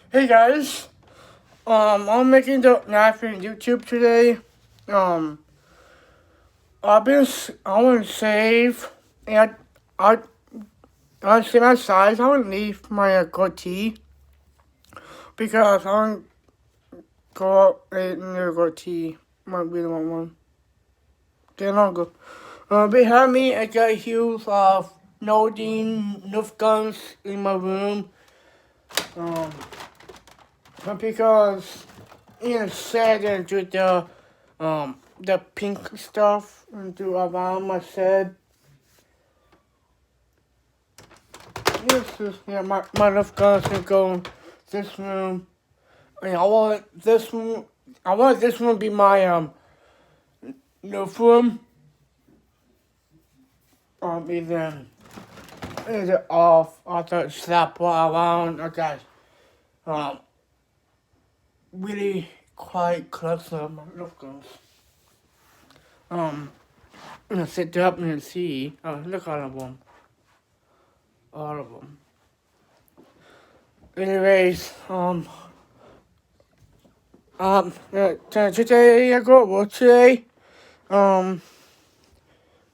Hey guys, I'm making the knife on YouTube today. Um, I want to save, and I, I see my size. I want to leave my goatee because I want to go up a new goatee. Might be the one. Get longer. Behind me, I got huge loading Nerf guns in my room. Um, but because said into the pink stuff into around my head. This is my left gun's gonna go in this room. And I want this room to be my nerf room. Either off or to slap around. Okay. Um really quite close to my nerf guns. I'm gonna sit up and see. Oh, look all of them. All of them. Anyways, today I go to work today. Um,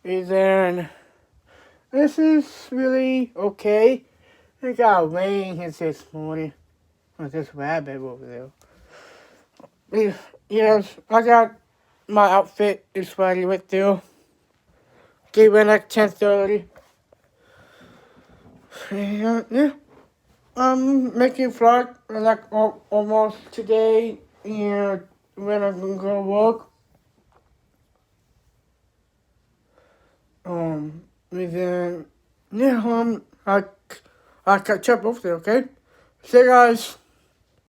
and then this is really okay. I got rain here this morning. Oh, this rabbit over there. Yes, I got my outfit is ready with you. Gave it like 10:30. Yeah. I'm making flight like almost today, and when I'm gonna go work. And then, yeah, I catch up over there, okay? See you guys.